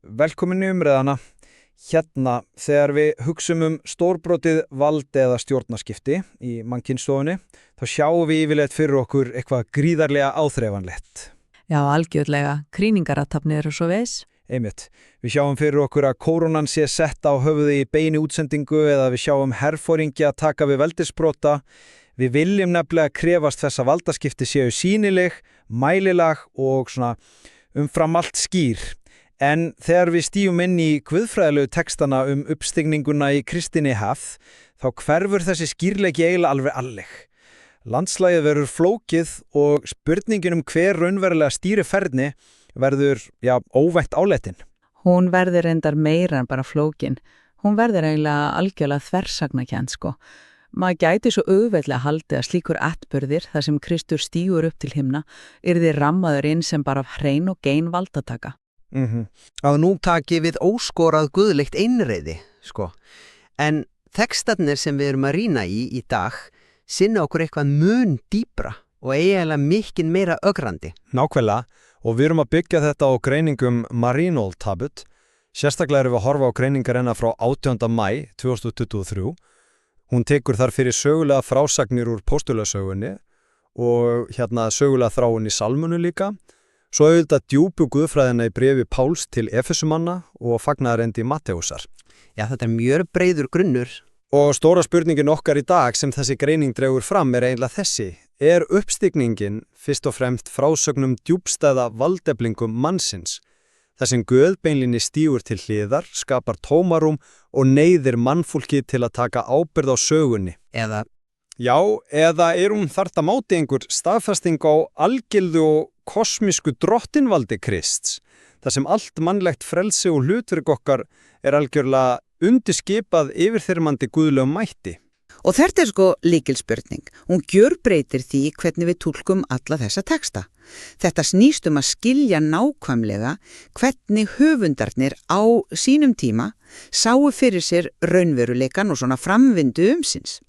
Velkomin í umræðana. Hérna, þegar við hugsum stórbrotið vald eða stjórnarskipti í mannkynstofunni, þá sjáum við yfirleitt fyrir okkur eitthvað gríðarlega áþreifanlegt. Já, algjörlega. Krýningarathafnir eru svo veis. Einmitt. Við sjáum fyrir okkur að kórónan sé sett á höfuði í beini útsendingu eða við sjáum herforingja taka við veldisbrota. Við viljum nefnilega krefast þess að valdaskipti séu sýnileg, mælilag og svona umfram allt skýr. En þegar við stígum inn í guðfræðilegu textana uppstigninguna í kristinni hefð, þá hverfur þessi skýrleiki eiginlega alveg alleg. Landslagið verður flókið og spurningin hver raunverulega stýri ferðni verður, óvænt áleitin. Hún verður reyndar meira en bara flókin. Hún verður eiginlega algjörlega þversagnakend, sko. Maður gæti svo auðveldlega haldið að slíkur atburðir þar sem Kristur stígur upp til himna yrði rammaður inn sem bara hrein og gein valdataka. Að nú taki við óskorað guðlegt einreiði, sko. En textarnir sem við erum að rýna í dag sinna okkur eitthvað mun dýpra og eiginlega mikinn meira ögrandi. Nákvæmlega, og við erum að byggja þetta á greiningum Marínol Tabut. Sérstaklega erum við að horfa á greiningar hennar frá 18. maí 2023. Hún tekur þar fyrir sögulega frásagnir úr póstulasögunni og sögulega þráin í salmunu líka. Svo auðvitað djúpu guðfræðina í bréfi Páls til Efesumanna og fagnaðarendi Matteusar. Já, þetta er mjög breiður grunnur. Og stóra spurningin okkar í dag sem þessi greining dregur fram eiginlega þessi. Er uppstigningin fyrst og fremst frásögnum djúpstæða valdeflingum mannsins? Þar sem Guð beinlinni stígur til hliðar, skapar tómarum og neyðir mannfólki til að taka ábyrgð á sögunni. Eða Hún þarft að máti einhver staðfesting á algildu og kosmísku drottinvaldi Krists, þar sem allt mannlegt frelsi og hlutverk okkar algjörlega undirskipað yfirþyrmandi guðlegum mætti. Og þetta er lykilspurning. Hún gjörbreytir því hvernig við túlkum alla þessa texta. Þetta snýst að skilja nákvæmlega hvernig höfundarnir á sínum tíma sáu fyrir sér raunveruleikan og svona framvindu síns.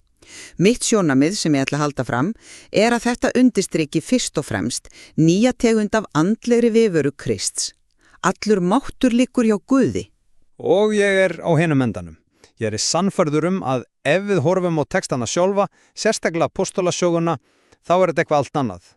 Mitt sjónamið sem ég ætla að halda fram að þetta undirstriki fyrst og fremst nýja tegund af andlegri viðveru Krists. Allur máttur liggur hjá Guði. Og ég á hinum endanum. Ég sannfærður að ef við horfum á textana sjálfa, sérstaklega apostolasöguna, þá þetta eitthvað allt annað.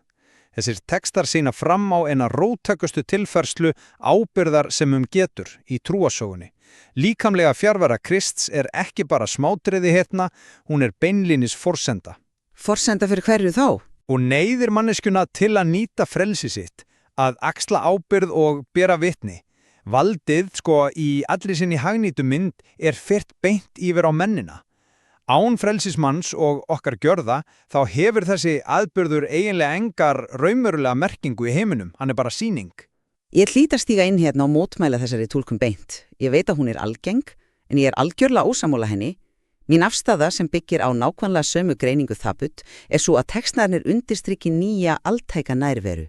Þessir textar sýna fram á eina róttækustu tilfærslu ábyrgðar sem getur í trúasögunni. Líkamlega fjarvera Krists ekki bara smátriði hérna, hún beinlínis forsenda. Forsenda fyrir hverju þá? Og neyðir manneskjuna til að nýta frelsi sitt, að axla ábyrgð og bera vitni. Valdið, í allri sinni hagnýtu mynd fyrt beint yfir á mennina. Án frelsismanns og okkar gjörða, þá hefur þessi aðburður eiginlega engar raunverulega merkingu í heiminum, hann bara sýning. Ég hlýt að stíga inn hérna og mótmæla þessari túlkun beint. Ég veit að hún algeng, en ég algjörlega ósammála henni. Mín afstaða sem byggir á nákvæmlega sömu greiningu Tabut svo að textarnir undirstriki nýja altæka nærveru.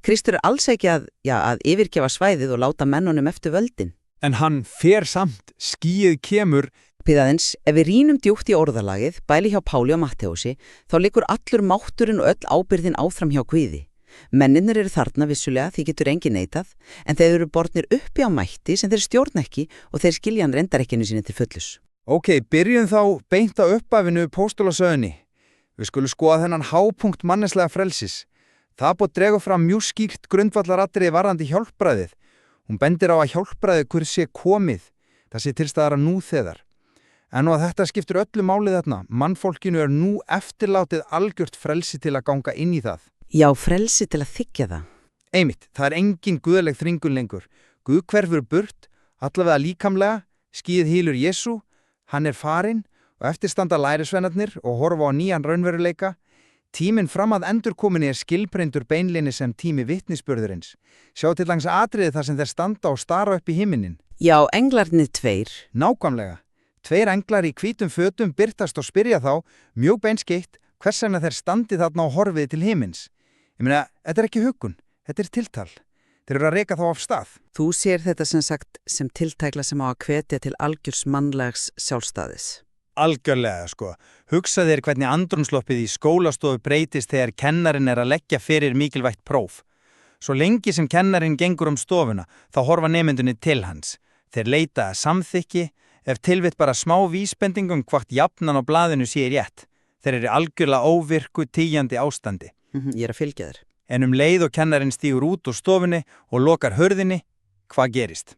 Kristur alls ekki að yfirgefa svæðið og láta mennunum eftir völdin. En hann fer samt, skýið kemur. Piðaðins, ef við rýnum djúpt í orðalagið, bæli hjá Páli og Matteusi, þá liggur allur mátturinn og öll ábyrgðin áfram hjá Guði. Menninir eru þarna vissulega, því getur engin neitað, en þeir eru bornir uppi á mætti sem þeir stjórna ekki og þeir skilja hann reyndar ekki sinni til fullus. Ok, byrjum þá beint á uppafinu póstulasögunni. Við skulum skoða þennan hápunkt manneslega frelsis. Það búið dregur fram mjög skýrt grundvallaratriði varðandi hjálpræðið. Hún bendir á að hjálpræðið hver sé komið, það sé tilstaðara nú þegar. En að þetta skiptir öllu málið þarna. Mannfólkinu nú eftirlátið algjört frelsi til að ganga inn í það. Já, frelsi til að þiggja það. Einmitt, það engin guðleg þringun lengur. Guð hverfur burt, allavega líkamlega, skýið hýlur Jesú, hann farinn og eftirstanda lærisveinarnir og horfa á nýjan raunveruleika. Tíminn fram að endurkominni skilbreindur beinlinni sem tími vitnisburðurins. Sjá til langs atriði þar sem þeir standa og stara upp í himinin. Já, englarnir 2. Nákvæmlega. 2 englar í hvítum fötum birtast og spyrja þá, mjög beinskeitt, hvers vegna þeir standi þarna og horfið til himins. Ég meina, þetta ekki huggun, þetta tiltal. Þeir eru að reka þá af stað. Þú sér þetta sem sagt sem tiltækla sem á að hvetja til algjörs mannlegs sjálfstæðis. Algjörlega, Hugsa þér hvernig andrúmsloppið í skólastofu breytist þegar kennarinn að leggja fyrir mikilvægt próf. Svo lengi sem kennarinn gengur stofuna, þá horfa nemyndunni til hans. Þeir leita að samþykki, ef tilvitt bara smá vísbendingum hvort jafnan á blaðinu sé rétt. Þeir eru algjörlega óvirku, tíjandi ástandi. Ég að fylgja þér. En leið og kennarinn stígur út úr stofunni og lokar hurðinni, hvað gerist?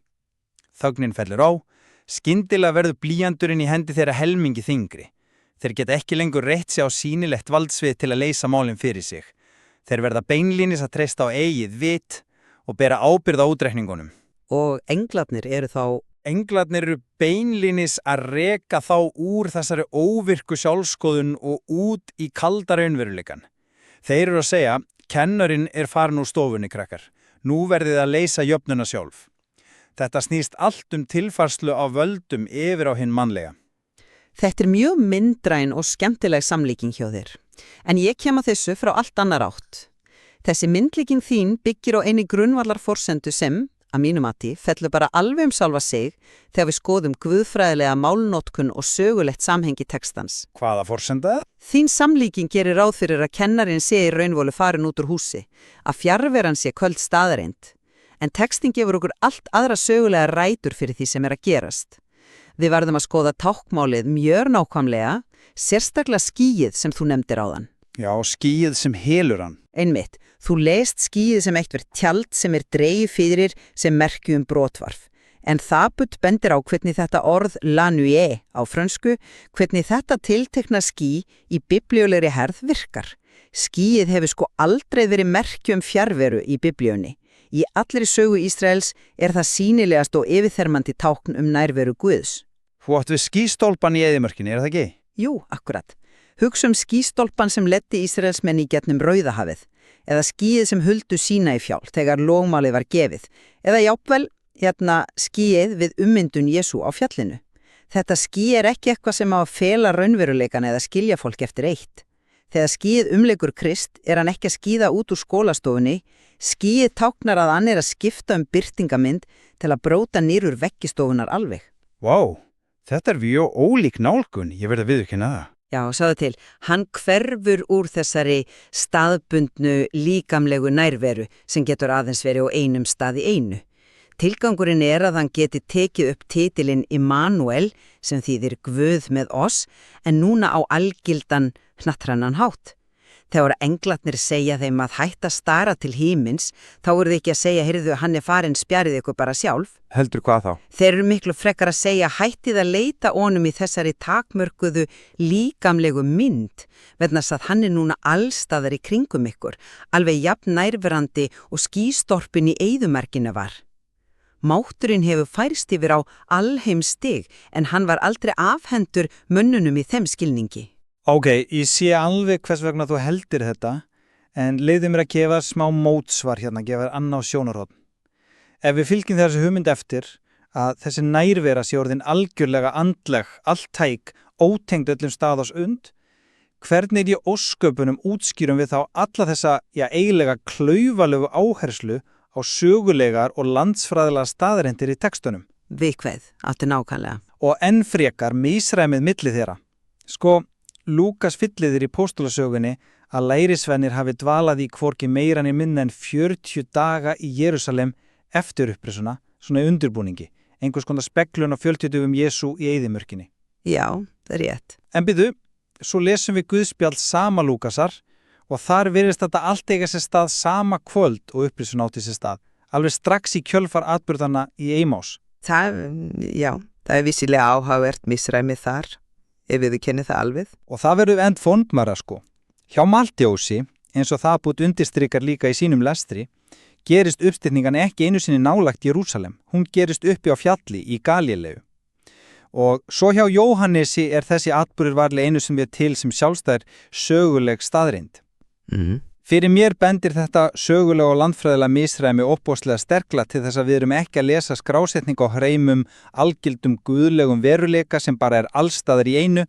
Þögnin fellur á, skyndilega verður blýanturinn í hendi þeirra helmingi þyngri. Þeir geta ekki lengur reitt sig á sýnilegt valdsvið til að leysa málin fyrir sig. Þeir verða beinlínis að treysta á eigið vit og bera ábyrgð á útreikningunum. Og englarnir eru þá... Englarnir eru beinlínis að reka þá úr þessari óvirku sjálfskoðun og út í kalda raunveruleikann. Þeir eru að segja, kennarinn farin úr stofunni, krakkar. Nú verðið að leysa jöfnuna sjálf. Þetta snýst allt tilfærslu á völdum yfir á hinn mannlega. Þetta mjög myndræn og skemmtileg samlíking hjá þér. En ég kem að þessu frá allt annar átt. Þessi myndlíking þín byggir á eini grunnvallar forsendu sem, að mínu mati, fellur bara alveg sjálfa sig þegar við skoðum guðfræðilega málnotkun og sögulegt samhengi tekstans. Hvaða forsenda? Þín samlíking gerir ráð fyrir að kennarinn sé í raunvölu farin út úr húsi, að fjarveran sé köld staðreind. En tekstin gefur okkur allt aðra sögulega rætur fyrir því sem að gerast. Við verðum að skoða tákmálið mjög nákvæmlega, sérstaklega skýið sem þú nefndir áðan. Já, skýið sem helur hann. Einmitt, þú lest skýið sem eitt verið tjald sem dreigið fyrir sem merki brotvarf. En það bendir á hvernig þetta orð la nuit á frönsku, hvernig þetta tiltekna ský í biblíulegri herð virkar. Skýið hefur aldrei verið merki fjarveru í biblíunni. Í allri sögu Ísraels það sýnilegast og yfirþyrmandi tákn nærveru Guðs. Þú átt við skýstólpan í eyðimörkinni, það ekki? Jú, akkurat. Hugsa skýstólpan sem leiddi Ísraelsmenn í gegnum Rauðahafið, eða skýið sem huldu Sínaí fjall þegar lógmálið var gefið, eða jafnvel skýið við ummyndun Jesú á fjallinu. Þetta ský ekki eitthvað sem á að fela raunveruleikan eða skilja fólk eftir eitt. Þegar skýið umleikur Krist hann ekki að skýða út úr skólastofunni, skýið táknar að hann að skipta birtingamynd til að bróta nýrur veggistofunar alveg. Vá, þetta mjög ólík nálgun, ég verð að viðurkenna það. Já, sáðu til, hann hverfur úr þessari staðbundnu líkamlegu nærveru sem getur aðeins verið á einum stað í einu. Tilgangurinn að hann geti tekið upp titilinn Immanuel sem þýðir Guð með oss en núna á algildan hnattrænan hátt. Þegar englarnir segja þeim að hætta að stara til hímins, þá þið ekki að segja, heyrðu, hann farinn, spjarið ykkur bara sjálf. Heldur hvað þá? Þeir eru miklu frekar að segja, hættið að leita honum í þessari takmörkuðu líkamlegu mynd, vegna að hann núna allstaðar í kringum ykkur, alveg jafn nærverandi og skýstorpin í eyðumerkinu var. Mátturinn hefur færst yfir á alheimstig, en hann var aldrei afhendur mönnunum í þeim skilningi. Ok, ég sé alveg hvers vegna þú heldir þetta, en leiðu mér að gefa smá mótsvar gefa annað sjónarhorn. Ef við fylgjum þessu hugmynd eftir að þessi nærvera sé orðin algjörlega andleg, alltæk, ótengd öllum staðars hvernig í ósköpunum útskýrum við þá alla þessa, eiginlega klaufalegu áherslu á sögulegar og landsfræðilega staðreindir í tekstunum? Vikveið, áttu nákvæmlega. Og enn frekar misræmið milli þeirra. Lúkas fylliðir í póstulasögunni að lærisvennir hafi dvalað í hvorki meira né minna en 40 daga í Jerúsalem eftir upprisuna, svona undirbúningi, einhvers konar speglun á fjöltitugum Jesú í eyðimörkinni. Já, það rétt. En byrju, svo lesum við Guðspjall sama Lúkasar og þar virðist þetta allt eiga sér stað sama kvöld og upprisun átti sér stað, alveg strax í kjölfar atburðana í Eimás. Það er vissilega áhugavert misræmið þar. Ef við kennum það alveg. Og það verður end fondmara Hjá Mattheósi, eins og það búið undirstrikar líka í sínum lestri, gerist uppstillingan ekki einu sinni nálagt Jerúsalem. Hún gerist uppi á fjalli í Galíleu. Og svo hjá Jóhannesi þessi atburður varlega einu sem til sem sjálfstæðir söguleg staðreind. Fyrir mér bendir þetta sögulega og landfræðilega misræmi opbóðslega sterkla til þess að við erum ekki að lesa skrásetningu á hreimum, algildum guðlegum veruleika sem bara allstaðar í einu.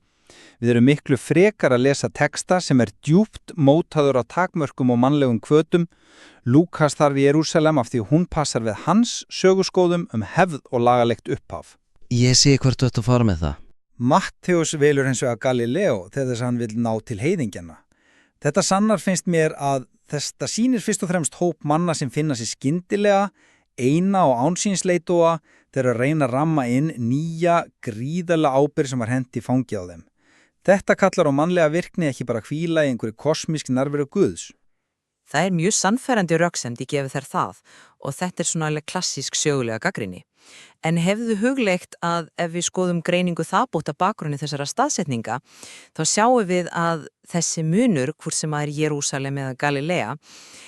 Við erum miklu frekar að lesa texta sem djúpt mótaður á takmörkum og mannlegum hvötum. Lúkas þarf í Jerúsalem af því hún passar við hans söguskóðum hefð og lagalegt upphaf. Ég sé hvert þú ert að fara með það. Mattheós velur hins vegar Galileo þegar þess að hann vil ná til heiðingjana. Þetta sannar finnst mér að þetta sýnir fyrst og fremst hóp manna sem finna sér skyndilega, eina og ánsýnsleitóa þegar að reyna að ramma inn nýja, gríðarlega ábyrgð sem var hent í fangið á þeim. Þetta kallar á mannlega virkni ekki bara hvíla í einhverju kosmísk nærveru Guðs. Það er mjög sannfærandi röksemd í gefið þær það og þetta er svona alveg klassísk sögulega gagnrýni. En hefðu hugleikt að ef við skoðum greiningu þaðbóta bakgrunni þessara staðsetninga, þá sjáum við að þessi munur, hvort sem að er Jerúsalem eða Galilea,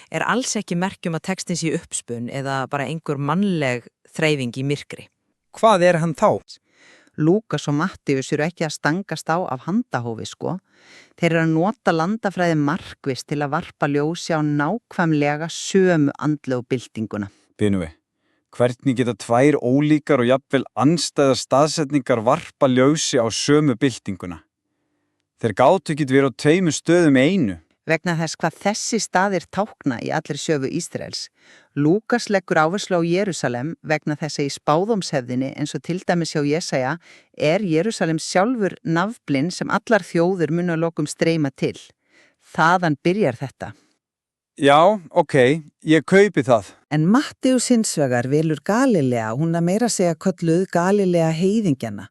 er alls ekki merkjum að textin sé uppspun eða bara einhver mannleg þreifing í myrkri. Hvað er hann þá? Lúkas og Mattíus eru ekki að stangast á af handahófi, sko. Þeir eru að nota landafræði markvist til að varpa ljósi á nákvæmlega sömu andlegu byltinguna. Binuvi, hvernig geta tvær ólíkar og jafnvel andstæðar staðsetningar varpa ljósi á sömu byltinguna? Þeir gátu ekki verið á tveimur stöðum í einu. Vegna þess hvað þessi staðir tákna í allri sögu Ísraels. Lúkas leggur áherslu á Jerúsalem vegna þess að í spáðómshefðinni eins og til dæmis hjá Jesaja er Jerúsalem sjálfur nafblinn sem allar þjóðir munu að lokum streyma til. Þaðan byrjar þetta. Já, ok, ég kaupi það. En Mattíus hins vegar velur Galilea, hún að meira segja kölluð Galilea heiðingjana,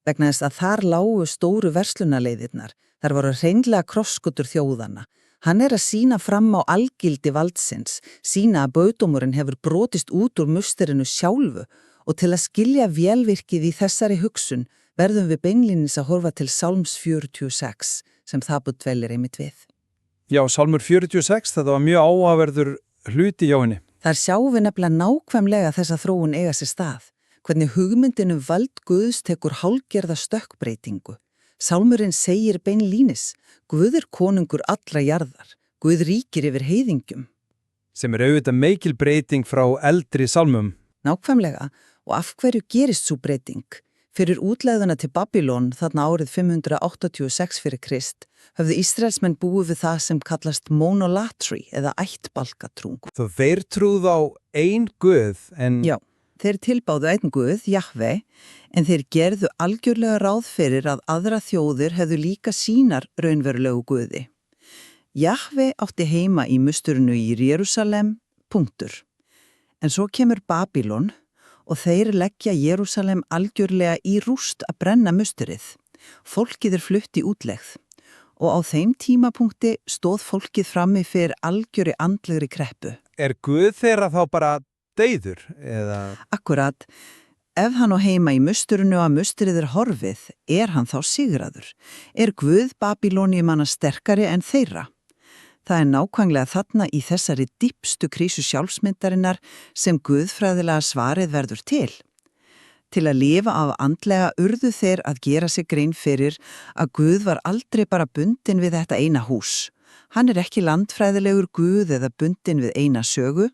vegna þess að þar lágu stóru verslunarleiðirnar, þar voru hreinlega krosskutur þjóðana. Hann er að sýna fram á algildi valdsins, sýna að bauðdómurinn hefur brotist út úr musterinu sjálfu og til að skilja vélvirkið í þessari hugsun verðum við beinlínis að horfa til Sálms 46 sem það dvelur einmitt við. Já, Sálmur 46, þetta var mjög áhugaverður hluti hjá henni. Þar sjáum við nefnilega nákvæmlega þessa þróun eiga sér stað, hvernig hugmyndinu vald Guðs tekur hálfgerða stökkbreytingu. Sálmurinn segir beinlínis, Guð er konungur allra jarðar, Guð ríkir yfir heiðingjum. Sem er auðvitað mikil breyting frá eldri sálmum. Nákvæmlega, og af hverju gerist svo breyting? Fyrir útlegðuna til Babylon þarna árið 586 fyrir Krist höfðu Ísraelsmenn búið við það sem kallast monolatry eða ættbalkatrú. Þú þeir trúð á ein Guð en... Já. Þeir tilbáðu einn Guð, Jahve, en þeir gerðu algjörlega ráð fyrir að aðra þjóðir hefðu líka sínar raunverulegu Guði. Jahve átti heima í musturinu í Jerúsalem, punktur. En svo kemur Babylon og þeir leggja Jerúsalem algjörlega í rúst að brenna musturið. Fólkið er flutt í útlegð og á þeim tímapunkti stóð fólkið frammi fyrir algjöri andlegri kreppu. Er Guð þeirra þá bara deyður, eða... Akkurat, ef hann á heima í musturinu að musturið er horfið, er hann þá sigraður? Er Guð Babylóníumanna sterkari en þeirra? Það er nákvæmlega þarna í þessari dýpstu krísu sjálfsmyndarinnar sem guðfræðilega svarið verður til. Til að lifa af andlega urðu þeir að gera sig grein fyrir að Guð var aldrei bara bundin við þetta eina hús. Hann er ekki landfræðilegur Guð eða bundin við eina sögu.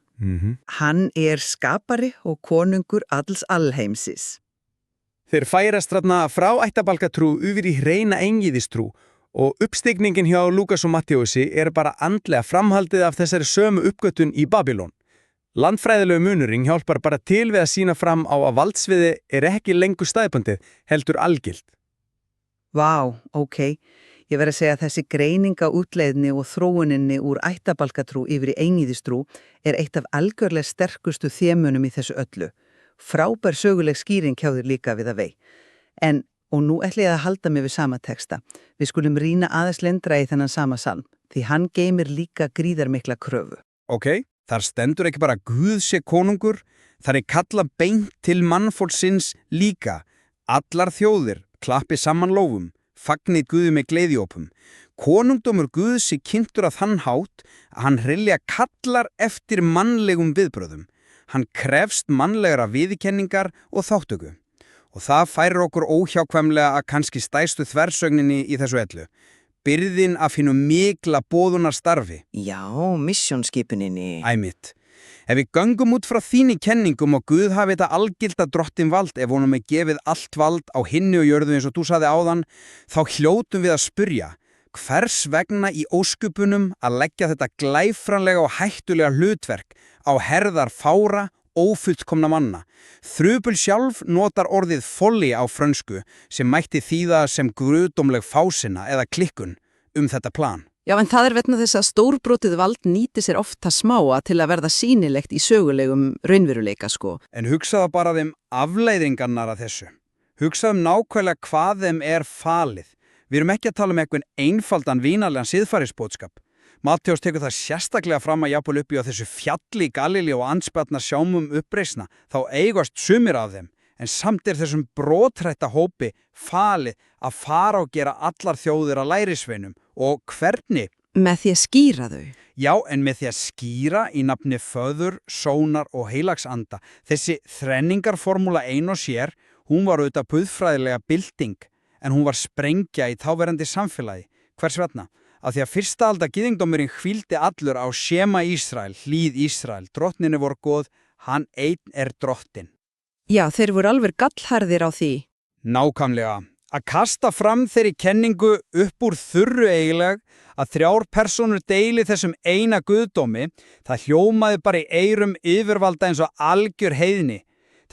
Hann er skapari og konungur alls alheimsis. Þeir færast þarna frá ættabalkatrú yfir í hreina engiðistrú og uppstigningin hjá Lúkas og Mattíusi er bara andlega framhaldið af þessari sömu uppgötun í Babylon. Landfræðilegu munurinn hjálpar bara til við að sýna fram á að valdsviði er ekki lengur staðbundið, heldur algilt. Vá, ok. Ég verð að segja að þessi greininga útleiðni og þróuninni úr ættabalkatrú yfir í eingiðistrú er eitt af algjörlega sterkustu þemunum í þessu öllu. Frábær söguleg skýring hjá þér líka við að vei. En, og nú ætla ég að halda mig við sama texta. Við skulum rýna aðeins lendra í þennan sama salm, því hann geymir líka gríðarmikla kröfu. Ok, þar stendur ekki bara Guð sé konungur, þar er kalla beint til mannfólksins líka. Allar þjóðir klappi saman lófum. Fagnið Guði með gleðiópum. Konungdómur Guðs sé kynntur að þann hátt að hann hreinlega kallar eftir mannlegum viðbröðum. Hann krefst mannlegra viðurkenningar og þáttöku. Og það færir okkur óhjákvæmlega að kannski stærstu þversögninni í þessu ellu. Byrðin að finna mikla boðunar starfi. Já, missjónskipuninni. Æmitt. Ef við göngum út frá þínu kenningum og Guð hafi þetta algilda drottin vald ef honum er gefið allt vald á hinni og jörðu eins og þú sagði áðan, þá hljótum við að spyrja, hvers vegna í óskupunum að leggja þetta glæfranlega og hættulega hlutverk á herðar fára, ófullkomna manna. Þrubul sjálf notar orðið folly á frönsku sem mætti þýða sem guðdómleg fásinna eða klikkun þetta plan. Já, en það vegna þess að stórbrotið vald nýti sér ofta smáa til að verða sýnilegt í sögulegum raunveruleika, sko. En hugsaðu bara þeim afleiðingarnar af þessu. Hugsaðu nákvæmlega hvað þeim falið. Við erum ekki að tala einhvern einfaldan vínarlegan siðfærisbóðskap. Matteus tekur það sérstaklega fram að jafnvel uppi á þessu fjalli í Galili og andspjallna sjámum uppreisna, þá eigast sumir af þeim. En samt þessum brothrætta hópi falið að fara og gera allar þjóðir að lærisveinum. Og hvernig? Með því að skýra þau. Já, en með því að skýra í nafni Föður, Sónar og Heilagsanda. Þessi þrenningarformúla ein og sér, hún var auðvitað guðfræðilega bylting, en hún var sprengja í táverandi samfélagi. Hvers vegna? Af því að fyrsta alda gyðingdómurinn hvíldi allur á Shema Ísrael, hlýð Ísrael. Drottninni vor góð, hann einn drottin. Já, þeir voru alveg gallharðir á því. Nákvæmlega. Að kasta fram þeirri kenningu upp úr þurru eiginleg að 3 persónur deili þessum eina guðdómi, það hljómaði bara í eyrum yfirvalda eins og algjör heiðni.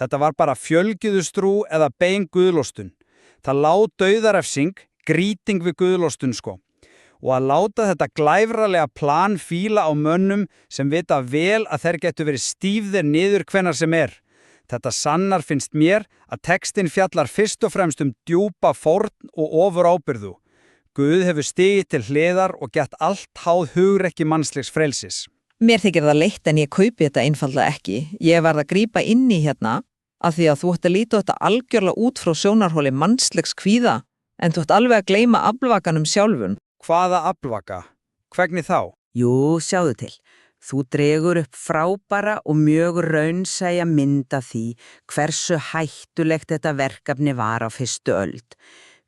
Þetta var bara fjölgyðustrú eða bein guðlostun. Það lá dauðarefsing, grýting við guðlostun sko. Og að láta þetta glæfralega plan fíla á mönnum sem vita vel að þeir getu verið stífðir niður hvenar sem Þetta sannar finnst mér að textin fjallar fyrst og fremst djúpa fórn og ofur ábyrðu. Guð hefur stigið til hliðar og gett allt háð hugrekki mannslegs frelsis. Mér þykir það leitt en ég kaupi þetta einfallega ekki. Ég varð að grípa inn í hérna af því að þú ætti að líta þetta algjörlega út frá sjónarhóli mannslegs kvíða en þú ætti alveg að gleyma aflvakanum sjálfun. Hvaða aflvaka? Hvernig þá? Jú, sjáðu til. Þú dregur upp frábæra og mjög raunsæja mynd af því hversu hættulegt þetta verkefni var á fyrstu öld.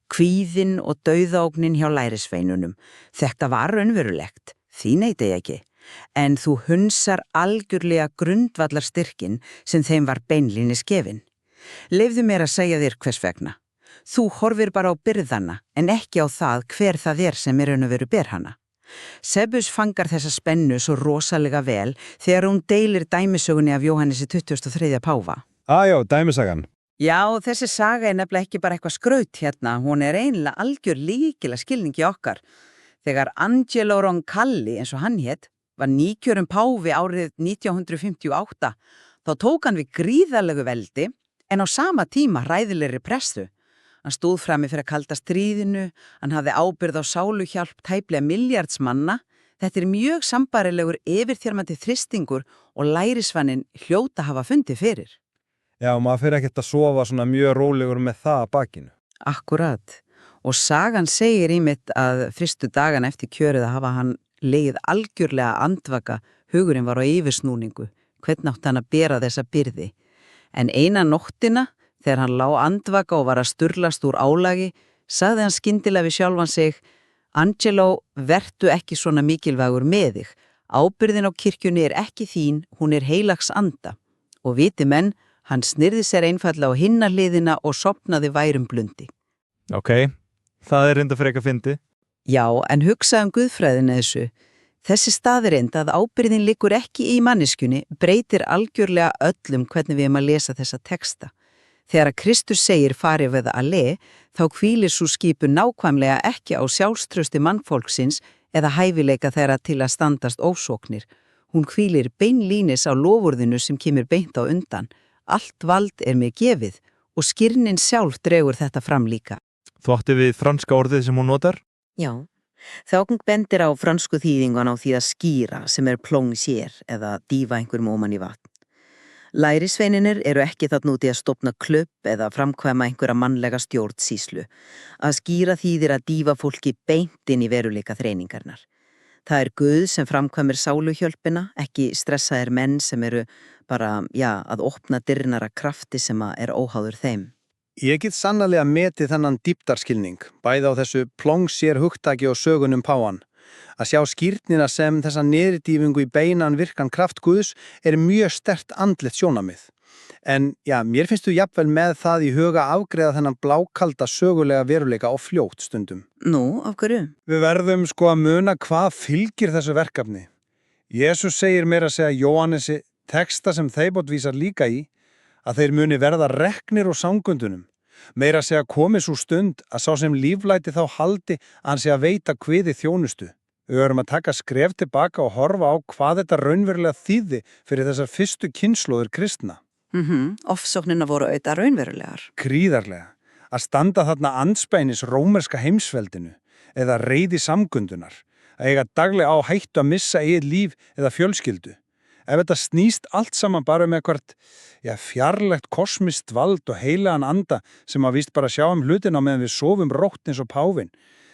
Kvíðin og dauðaógnin hjá lærisveinunum. Þetta var raunverulegt, því neita ég ekki. En þú hunsar algjörlega grundvallarstyrkin sem þeim var beinlínis gefin. Leyfðu mér að segja þér hvers vegna. Þú horfir bara á byrðana en ekki á það hver það sem raun og veru ber hana. Sebus fangar þessa spennu svo rosalega vel þegar hún deilir dæmisögunni af Jóhannesi 23. páfa. Já, dæmisagan. Já, þessi saga nefnilega ekki bara eitthvað skraut hérna, hún eiginlega algjör líkilega skilningi okkar. Þegar Angelo Roncalli, eins og hann hét, var nýkjörinn páfi árið 1958, þá tók hann við gríðarlegu veldi en á sama tíma hræðilegri pressu. Hann stóð frammi fyrir kalda stríðinu, hann hafði ábyrgð á sáluhjálp tæplega milljards manna. Þetta mjög sambærilegur yfirþyrmandi þristingur og lærisvaninn hljóta hafa fundið fyrir. Já, maður fyrir ekkert að sofa svona mjög rólegur með það að bakinu. Akkurat. Og sagan segir ímitt að fyrstu dagan eftir kjörið að hafa hann legið algjörlega andvaka, hugurinn var á yfirsnúningu. Hvernig átti hann að bera þessa byrði? En eina nóttina, þegar hann lá andvaka og var að sturlast úr álagi, sagði hann skyndilega við sjálfan sig, Angelo, vertu ekki svona mikilvægur með þig. Ábyrðin á kirkjunni ekki þín, hún heilags anda. Og viti menn, hann snirði sér einfallega á hinna hliðina og sopnaði værum blundi. Ok, það reynda fyrir ekki að fyndi. Já, en hugsa guðfræðina þessu. Þessi staðreind að ábyrðin liggur ekki í manneskjunni breytir algjörlega öllum hvernig við að lesa þessa texta. Þegar að Kristur segir farið við að þá hvílir svo skipun nákvæmlega ekki á sjálfstrausti mannfólksins eða hæfileika þeirra til að standast ósóknir. Hún hvílir beinlínis á lofurðinu sem kemur beint á undan. Allt vald mér gefið og skírnin sjálf dregur þetta fram líka. Þú átti við franska orðið sem hún notar? Já, þákung bendir á fransku þýðingan á því að skýra sem plonger eða dýfa einhverjum óman í vatn. Lærisveininir ekki þarna úti að stofna klubb eða framkvæma einhverja mannlega stjórnsýslu. Að skýra þýðir að dýfa fólki beint inn í veruleika þreiningarnar. Það Guð sem framkvæmir sáluhjálpina, ekki stressaðir menn sem bara, að opna dyrnar að krafti sem óháður þeim. Ég get sannarlega metið þennan dýptarskilning, bæði á þessu plonger hugtaki og sögunum páan. Að sjá skírnina sem þessa niðurdýfingu í beinan virkan kraft Guðs mjög sterkt andlegt sjónamið. En mér finnst þú jafnvel með það í huga afgreiða þennan blákalda sögulega veruleika á fljótt stundum. Nú, af hverju? Við verðum að muna hvað fylgir þessu verkefni. Jesús segir meira að segja Jóhannesi texta sem þeibot vísar líka í, að þeir muni verða reknir og sangundunum. Meira að segja komið svo stund að sá sem líflæti þá haldi að hann sé að veita kviði þjónustu. Við verum að taka skref tilbaka og horfa á hvað þetta raunverulega þýði fyrir þessar fyrstu kynslóðir kristna. Ofsóknina voru auðvitað raunverulegar. Gríðarlega. Að standa þarna andspænis rómerska heimsveldinu eða reiði samgundunar, að eiga daglega á hættu að missa eigið líf eða fjölskyldu. Ef þetta snýst allt saman bara með eitthvað fjarlægt kosmist vald og heilagan anda sem að víst bara sjá hlutina meðan við sofum rótt eins og páfinn,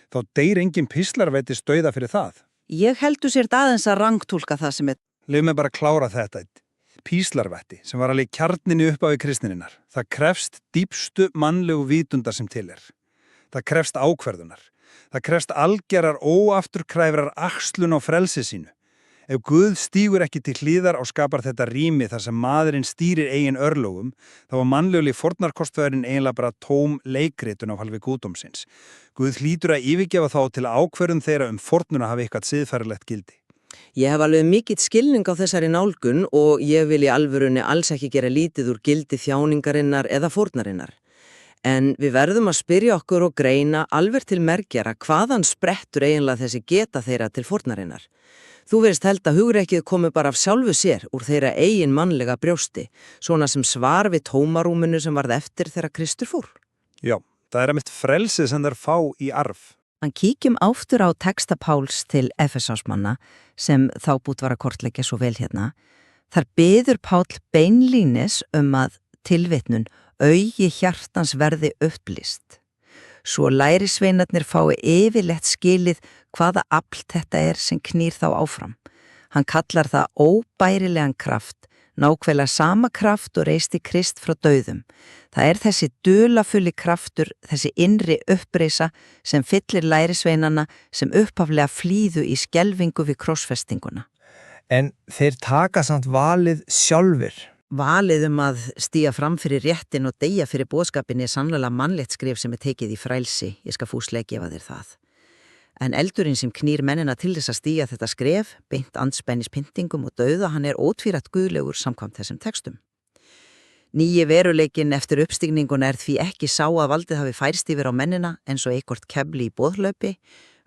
þá deyr engin píslarveiti stauða fyrir það. Ég heldur sér aðeins að rangtúlka það sem Leif mig bara að klára þetta. Píslarvetti sem var alveg kjarninni upp á í kristninnar. Það krefst dýpstu mannlegu vitundar sem til er. Það krefst ákverðunar. Það krefst algjörar óafturkræfrar axlun á frelsi sínu. Ef Guð stígur ekki til hlíðar og skapar þetta rými þar sem maðurinn stýrir eigin örlögum, þá var mannleguli fórnarkostverðin eiginlega bara tóm leikritun af halvi gúdómsins. Guð hlýtur að yfirgefa þá til ákvörðun þeirra fórnuna hafi eitthvað siðferðilegt gildi. Ég hef alveg mikill skilning á þessari nálgun og ég vil í alvörunni alls ekki gera lítið úr gildi þjáningarinnar eða fórnarinnar. En við verðum að spyrja okkur og greina alveg til merkjara hvaðan sprettur eiginlega þessi geta þeirra til fórnarinnar. Þú verðist held að hugrekkið komi bara af sjálfu sér úr þeirra eigin mannlega brjósti, svona sem svar við tómarúminu sem varð eftir þegar Kristur fór. Já, það er einmitt frelsið sem þær fá í arf. En kíkjum aftur á texta Páls til Efesásmanna sem þá búið var að kortleggja svo vel hérna. Þar biður Páll beinlínis að tilvitnun augi hjartans verði upplýst. Svo lærisveinarnir fái yfirleitt skilið hvaða afl þetta er sem knýr þá áfram. Hann kallar það óbærilegan kraft, nákvæmlega sama kraft og reisti Krist frá dauðum. Það er þessi dularfulli kraftur, þessi innri uppreisa sem fyllir lærisveinana sem upphaflega flýðu í skelfingu við krossfestinguna. En þeir taka samt valið sjálfur. Valið að stíga fram fyrir réttin og deyja fyrir boðskapinni er sannlega mannlegt skrif sem er tekið í frælsi. Ég skal fúslega gefa þér það. En eldurinn sem knýr mennina til þess að stíga þetta skref, beint andspænis pyntingum og dauða, hann er ótvírætt guðlegur samkvæmt þessum textum. Nýji veruleikinn eftir uppstigninguna er því ekki sá að valdið hafi færst yfir á mennina eins og eitthvert kefli í boðhlaupi.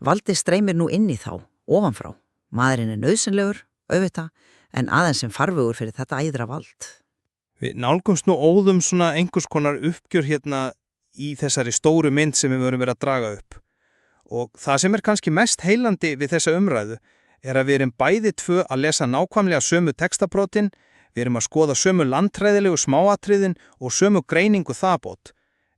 Valdið streymir nú inn í þá, ofanfrá. Maðurinn er nauðsynlegur, auðvitað, en aðeins sem farvegur fyrir þetta æðra vald. Við nálgumst nú óðum svona einhvers konar uppgjör hérna í þessari stóru mynd sem við verðum verið að draga upp. Og það sem er kannski mest heillandi við þessa umræðu er að við erum bæði tvö að lesa nákvæmlega sömu textabrotin, við erum að skoða sömu landtræðilegu smáatriðin og sömu greiningu þabót,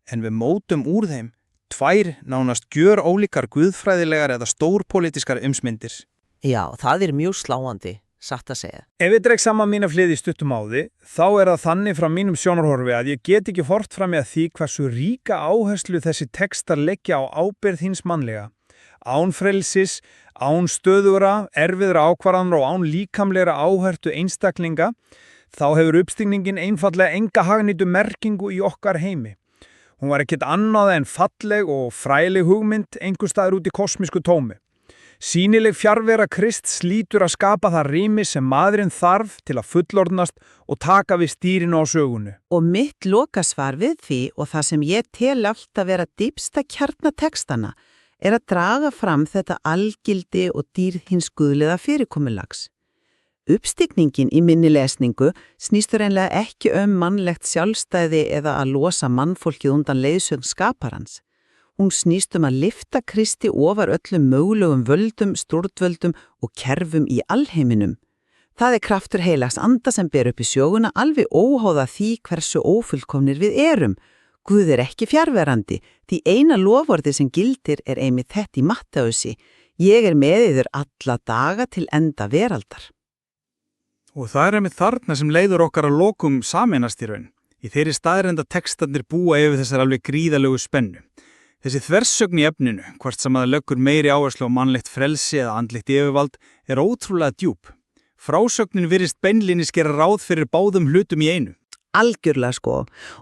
en við mótum úr þeim tvær nánast gjör ólíkar guðfræðilegar eða stórpolítiskar umsmyndir. Já, það er mjög sláandi. Satt að segja. Ef ég dreg saman mína fliði í stuttum áði, þá er það þannig frá mínum sjónarhorfi að ég get ekki fort fram með því hversu ríka áherslu þessi textar leggja á ábyrgð hins mannlega. Án frelsis, án stöðugra, erfiðra ákvarðanra og án líkamlegra áhættu einstaklinga, þá hefur uppstigningin einfallega enga hagnýtu merkingu í okkar heimi. Hún var ekkert annað en falleg og fræleg hugmynd einhvers staðar út í kosmísku tómi. Sýnileg fjarvera Krists lítur að skapa það rými sem maðurinn þarf til að fullorðnast og taka við stýrinu á sögunu. Og mitt lokasvar við því og það sem ég tel alltaf vera dýpsta kjarna textana er að draga fram þetta algildi og dýrð hins guðlega fyrirkomulags. Uppstigningin í minni lesningu snýstur einlega ekki mannlegt sjálfstæði eða að losa mannfólkið undan leiðsögn skaparans. Hún snýst að lyfta Kristi ofar öllum mögulegum völdum, stórvöldum og kerfum í alheiminum. Það er kraftur heilags anda sem ber upp í sjóguna alveg óháða því hversu ófullkomnir við erum. Guð er ekki fjarverandi, því eina loforði sem gildir er einmitt þetta í Mattheusi. Ég er með yður alla daga til enda veraldar. Og það er einmitt þarna sem leiður okkar að lokum sameinast í raun. Í þeirri staðrenda textarnir búa yfir þessar alveg gríðalegu spennu. Þessi þversögn í efninu, hvort sem að löggur meiri áherslu á mannlegt frelsi eða andlegt yfirvald, er ótrúlega djúp. Frásögnin virðist beinlínis gera ráð fyrir báðum hlutum í einu. Algjörlega sko,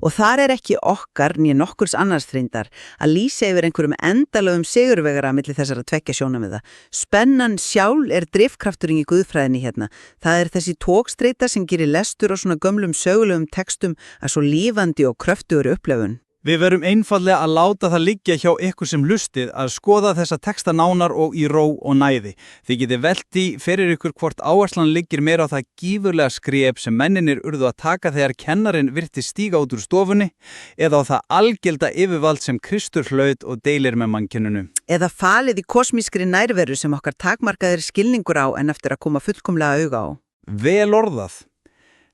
og þar er ekki okkar né nokkurs annars þrindar að lýsa yfir einhverjum endalögum sigurvegara milli þessara tveggja sjónarmiða. Spennan sjálf er drifkrafturinn í guðfræðinni hérna. Það er þessi tókstreita sem gerir lestur á svona gömlum sögulegum textum að svo lífandi og kröftugur upplifun. Við verum einfallega að láta það liggja hjá ykkur sem hlustið að skoða þessa texta nánar og í ró og næði. Þið getið velt í fyrir ykkur hvort áherslan liggir meira á það gífurlega skref sem menninir urðu að taka þegar kennarinn virti stíga út úr stofunni eða á það algelda yfirvald sem Kristur hlaut og deilir með mannkyninu. Eða falið í kosmískri nærveru sem okkar takmarkaðir skilningur á en eftir að koma fullkomlega auga á. Vel orðað.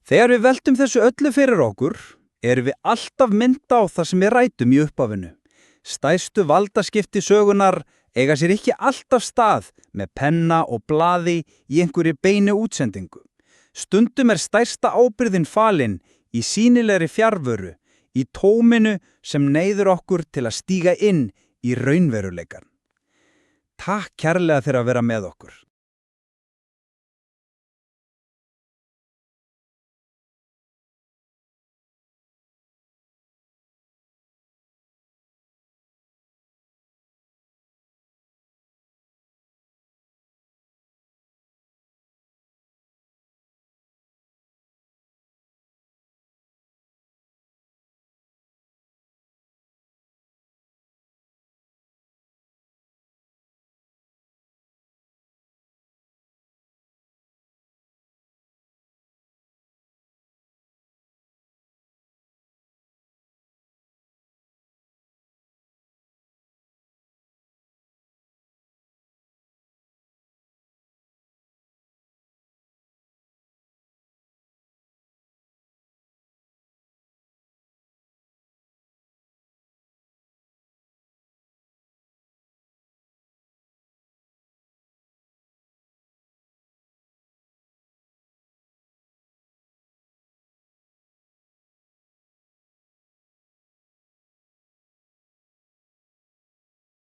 Þegar við veltum þessu öllu fyrir okkur, erum við alltaf mynda á það sem við rætum í upphafinu. Stærstu valdaskipti sögunar eiga sér ekki alltaf stað með penna og blaði í einhverju beinu útsendingu. Stundum stærsta ábyrgðin falin í sýnilegri fjarveru, í tóminu sem neyður okkur til að stíga inn í raunveruleikan. Takk kærlega fyrir að vera með okkur.